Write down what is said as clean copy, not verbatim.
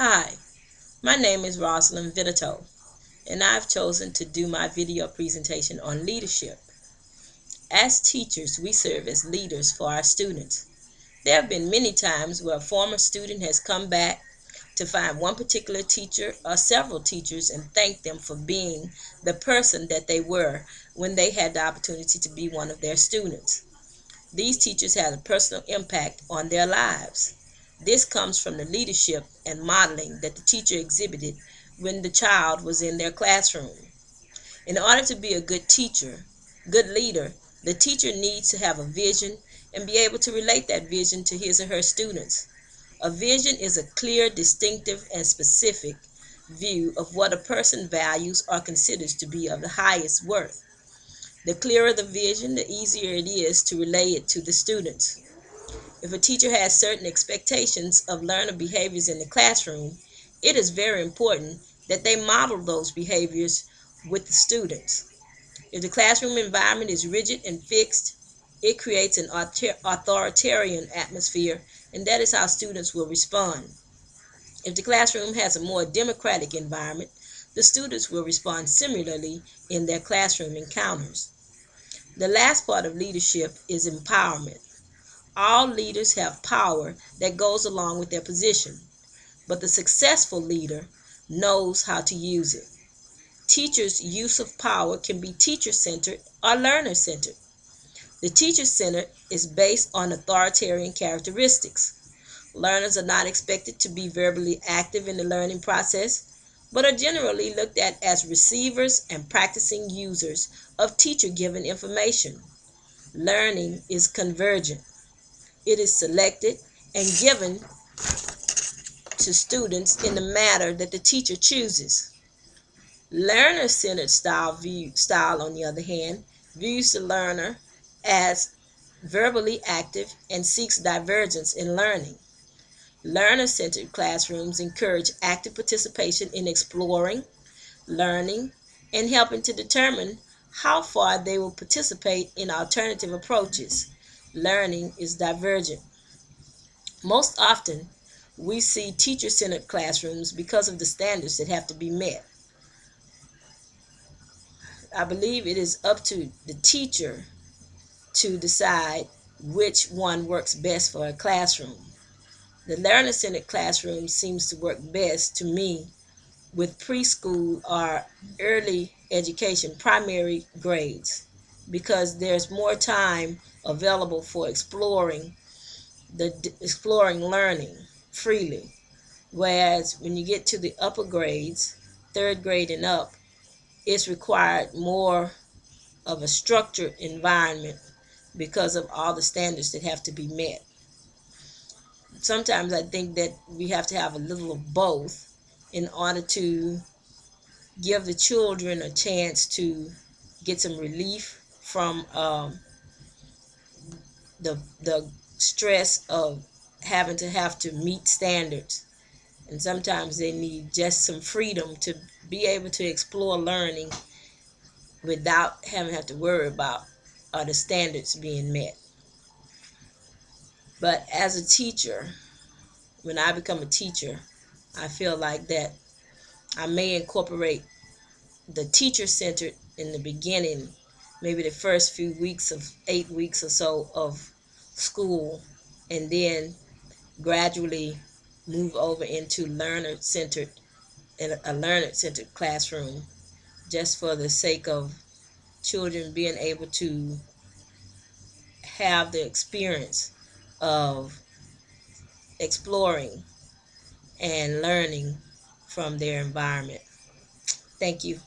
Hi, my name is Rosalind Vitito, and I've chosen to do my video presentation on leadership. As teachers, we serve as leaders for our students. There have been many times where a former student has come back to find one particular teacher or several teachers and thank them for being the person that they were when they had the opportunity to be one of their students. These teachers had a personal impact on their lives. This comes from the leadership and modeling that the teacher exhibited when the child was in their classroom. In order to be a good teacher, good leader, the teacher needs to have a vision and be able to relate that vision to his or her students. A vision is a clear, distinctive, and specific view of what a person values or considers to be of the highest worth. The clearer the vision, the easier it is to relay it to the students. If a teacher has certain expectations of learner behaviors in the classroom, it is very important that they model those behaviors with the students. If the classroom environment is rigid and fixed, it creates an authoritarian atmosphere, and that is how students will respond. If the classroom has a more democratic environment, the students will respond similarly in their classroom encounters. The last part of leadership is empowerment. All leaders have power that goes along with their position, but the successful leader knows how to use it. Teachers' use of power can be teacher-centered or learner-centered. The teacher-centered is based on authoritarian characteristics. Learners are not expected to be verbally active in the learning process, but are generally looked at as receivers and practicing users of teacher-given information. Learning is convergent. It is selected and given to students in the manner that the teacher chooses. Learner-centered style, on the other hand, views the learner as verbally active and seeks divergence in learning. Learner-centered classrooms encourage active participation in exploring, learning, and helping to determine how far they will participate in alternative approaches. Learning is divergent. Most often, we see teacher-centered classrooms because of the standards that have to be met. I believe it is up to the teacher to decide which one works best for a classroom. The learner-centered classroom seems to work best to me with preschool or early education, primary grades, because there's more time available for exploring learning freely. Whereas when you get to the upper grades, third grade and up, it's required more of a structured environment because of all the standards that have to be met. Sometimes I think that we have to have a little of both in order to give the children a chance to get some relief from the stress of having to meet standards. And sometimes they need just some freedom to be able to explore learning without having to worry about the standards being met. But as a teacher, when I become a teacher, I feel like that I may incorporate the teacher-centered in the beginning, maybe the first few weeks of 8 weeks or so of school, and then gradually move over into learner-centered in a learner-centered classroom, just for the sake of children being able to have the experience of exploring and learning from their environment. Thank you.